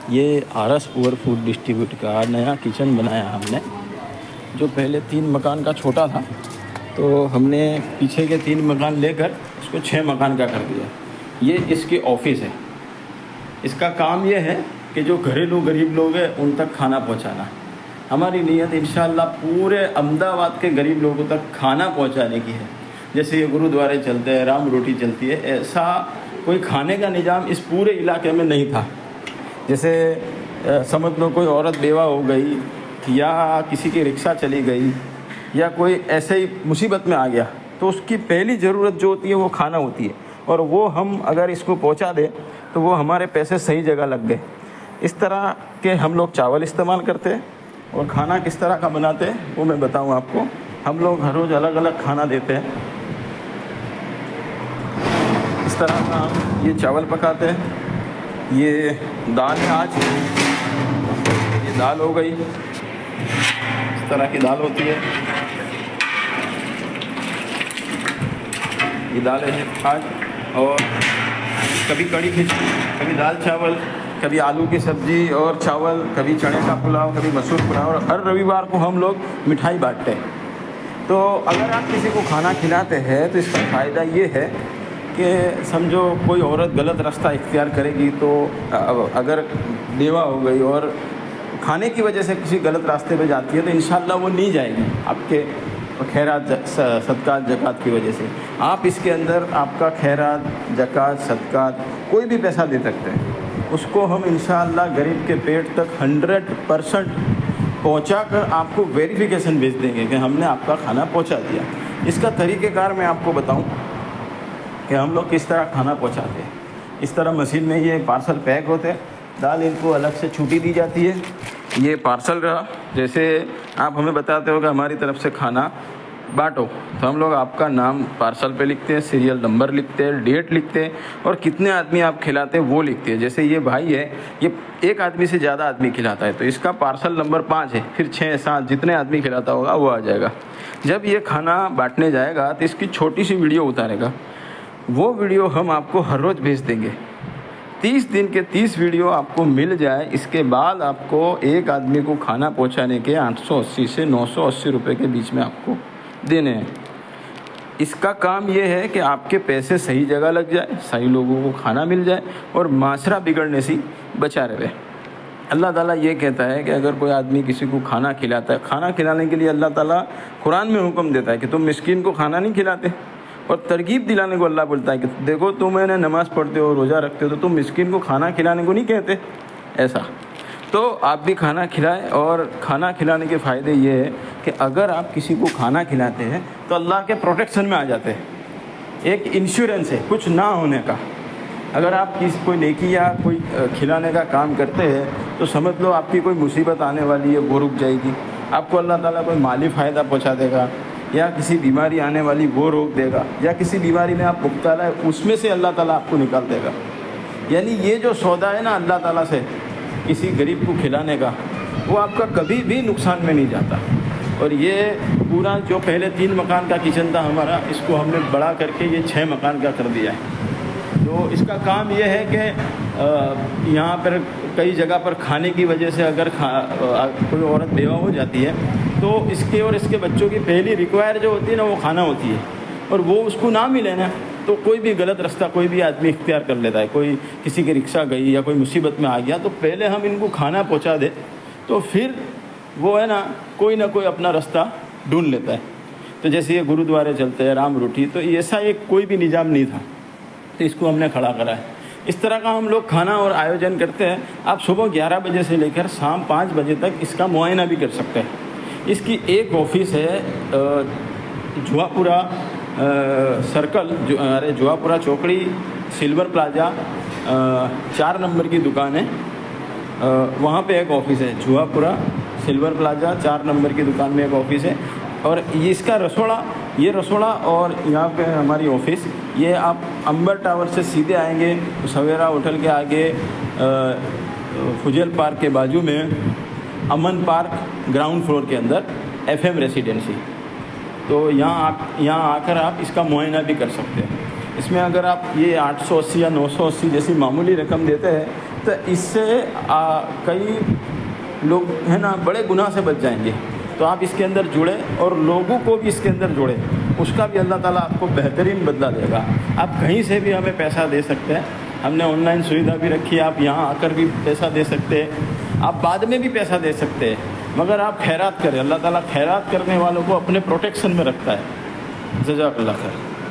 یہ آرس پور فوڈ ڈسٹریبیوٹ کا نیا کچن بنایا ہم نے، جو پہلے 3 مکان کا چھوٹا تھا، تو ہم نے پیچھے کے 3 مکان لے کر اس کو 6 مکان کا کر دیا۔ یہ اس کی آفس ہے۔ اس کا کام یہ ہے کہ جو گھریلو غریب لوگ ہیں ان تک کھانا پہنچانا۔ ہماری نیت انشاءاللہ پورے احمد آباد کے غریب لوگوں تک کھانا پہنچانے کی ہے۔ جیسے یہ گرودوارے چلتے ہیں، رام روٹی چلتی ہے، ایسا کوئی کھانے کا نظام اس پورے علاقے میں نہیں تھا۔ جیسے سمجھ لو کوئی عورت بیوہ ہو گئی یا کسی کی رکشہ چلی گئی یا کوئی ایسے ہی مصیبت میں آ گیا، تو اس کی پہلی ضرورت جو ہوتی ہے وہ کھانا ہوتی ہے، اور وہ ہم اگر اس کو پہنچا دیں تو وہ ہمارے پیسے صحیح جگہ لگ گئے۔ اس طرح کے ہم لوگ چاول استعمال کرتے ہیں، اور کھانا کس طرح کا بناتے ہیں وہ میں بتاؤں آپ کو۔ ہم لوگ ہر روز الگ الگ کھانا دیتے ہیں۔ اس طرح کا ہم یہ چاول پکاتے ہیں، یہ دال ہے، آج یہ دال ہو گئی، اس طرح کی دال ہوتی ہے، یہ دال ہے آج، اور کبھی کڑی کھچڑی، کبھی دال چاول، کبھی آلو کی سبزی اور چاول، کبھی چنے کا پلاؤ، کبھی مسور پلاؤ، اور ہر رویوار کو ہم لوگ مٹھائی بانٹتے ہیں۔ تو اگر آپ کسی کو کھانا کھلاتے ہیں تو اس کا فائدہ یہ ہے کہ سمجھو کوئی عورت غلط راستہ اختیار کرے گی، تو اگر بیوہ ہو گئی اور کھانے کی وجہ سے کسی غلط راستے پہ جاتی ہے تو انشاءاللہ وہ نہیں جائے گی آپ کے خیرات صدقات زکوٰۃ کی وجہ سے۔ آپ اس کے اندر آپ کا خیرات زکوٰۃ صدقات کوئی بھی پیسہ دے سکتے ہیں، اس کو ہم انشاءاللہ غریب کے پیٹ تک 100% پہنچا کر آپ کو ویریفیکیشن بھیج دیں گے کہ ہم نے آپ کا کھانا پہنچا دیا۔ اس کا طریقہ کار میں آپ کو بتاؤں کہ ہم لوگ کس طرح کھانا پہنچاتے ہیں۔ اس طرح مشین میں یہ پارسل پیک ہوتے ہیں، دال ان کو الگ سے چھوٹی دی جاتی ہے، یہ پارسل رہا۔ جیسے آپ ہمیں بتاتے ہو کہ ہماری طرف سے کھانا بانٹو، تو ہم لوگ آپ کا نام پارسل پہ لکھتے ہیں، سیریل نمبر لکھتے ہیں، ڈیٹ لکھتے ہیں، اور کتنے آدمی آپ کھلاتے ہیں وہ لکھتے ہیں۔ جیسے یہ بھائی ہے، یہ ایک آدمی سے زیادہ آدمی کھلاتا ہے، تو اس کا پارسل نمبر 5 ہے، پھر 6 7 جتنے آدمی کھلاتا ہوگا وہ آ جائے گا۔ جب یہ کھانا بانٹنے جائے گا تو اس کی چھوٹی سی ویڈیو اتارے گا، وہ ویڈیو ہم آپ کو ہر روز بھیج دیں گے۔ 30 دن کے 30 ویڈیو آپ کو مل جائے، اس کے بعد آپ کو ایک آدمی کو کھانا پہنچانے کے 880 سے 980 روپے کے بیچ میں آپ کو دینے ہیں۔ اس کا کام یہ ہے کہ آپ کے پیسے صحیح جگہ لگ جائے، صحیح لوگوں کو کھانا مل جائے، اور معاشرہ بگڑنے سے بچا رہے۔ اللہ تعالیٰ یہ کہتا ہے کہ اگر کوئی آدمی کسی کو کھانا کھلاتا ہے، کھانا کھلانے کے لیے اللہ تعالیٰ قرآن میں حکم دیتا ہے کہ تم مسکین کو کھانا نہیں کھلاتے، اور ترغیب دلانے کو اللہ بولتا ہے کہ دیکھو تم میں نے نماز پڑھتے ہو، روزہ رکھتے ہو، تو تم مسکین کو کھانا کھلانے کو نہیں کہتے ایسا۔ تو آپ بھی کھانا کھلائیں، اور کھانا کھلانے کے فائدے یہ ہے کہ اگر آپ کسی کو کھانا کھلاتے ہیں تو اللہ کے پروٹیکشن میں آ جاتے ہیں۔ ایک انشورنس ہے کچھ نہ ہونے کا۔ اگر آپ کوئی نیکی یا کوئی کھلانے کا کام کرتے ہیں تو سمجھ لو آپ کی کوئی مصیبت آنے والی ہے وہ رک جائے گی، آپ کو اللہ تعالیٰ کوئی مالی فائدہ پہنچا دے گا، یا کسی بیماری آنے والی وہ روک دے گا، یا کسی بیماری میں آپ مبتلا ہے اس میں سے اللہ تعالیٰ آپ کو نکال دے گا۔ یعنی یہ جو سودا ہے نا اللہ تعالیٰ سے کسی غریب کو کھلانے کا، وہ آپ کا کبھی بھی نقصان میں نہیں جاتا۔ اور یہ پورا جو پہلے 3 مکان کا کچن تھا ہمارا، اس کو ہم نے بڑا کر کے یہ 6 مکان کا کر دیا ہے۔ تو اس کا کام یہ ہے کہ یہاں پر کئی جگہ پر کھانے کی وجہ سے اگر کوئی عورت بیوہ ہو جاتی ہے تو اس کے اور اس کے بچوں کی پہلی ریکوائر جو ہوتی ہے نا وہ کھانا ہوتی ہے، اور وہ اس کو نہ ملے نا تو کوئی بھی غلط راستہ کوئی بھی آدمی اختیار کر لیتا ہے۔ کوئی کسی کی رکشہ گئی یا کوئی مصیبت میں آ گیا تو پہلے ہم ان کو کھانا پہنچا دے تو پھر وہ ہے نا کوئی نہ کوئی اپنا راستہ ڈھونڈ لیتا ہے۔ تو جیسے یہ گرودوارے چلتے ہیں، رام روٹی، تو ایسا ایک کوئی بھی نظام نہیں تھا، تو اس کو ہم نے کھڑا کرا ہے۔ اس طرح کا ہم لوگ کھانا اور آیوجن کرتے ہیں۔ آپ صبح 11 بجے سے لے کر شام 5 بجے تک اس کا معائنہ بھی کر سکتے ہیں۔ اس کی ایک آفس ہے جواپورہ سرکل، جواپورہ چوکڑی، سلور پلازا 4 نمبر کی دکان ہے، وہاں پہ ایک آفس ہے۔ جواپورہ سلور پلازا 4 نمبر کی دکان میں ایک آفس ہے، اور یہ اس کا رسوڑا اور یہاں پہ ہماری آفس، یہ آپ امبر ٹاور سے سیدھے آئیں گے سویرا ہوٹل کے آگے، فجل پارک کے بازو میں، امن پارک گراؤنڈ فلور کے اندر FM ریسیڈنسی۔ تو یہاں آ کر آپ اس کا معائنہ بھی کر سکتے ہیں۔ اس میں اگر آپ یہ 880 یا 980 جیسی معمولی رقم دیتے ہیں تو اس سے کئی لوگ ہے نا بڑے گناہ سے بچ جائیں گے. تو آپ اس کے اندر جڑے اور لوگوں کو بھی اس کے اندر جوڑے, اس کا بھی اللہ تعالیٰ آپ کو بہترین بدلہ دے گا. آپ کہیں سے بھی ہمیں پیسہ دے سکتے ہیں, ہم نے آن لائن سویدھا بھی رکھی ہے, آپ یہاں آ کر بھی پیسہ دے سکتے ہیں, آپ بعد میں بھی پیسہ دے سکتے ہیں, مگر آپ خیرات کریں. اللہ تعالیٰ خیرات کرنے والوں کو اپنے پروٹیکشن میں رکھتا ہے. جزاک اللہ خیر.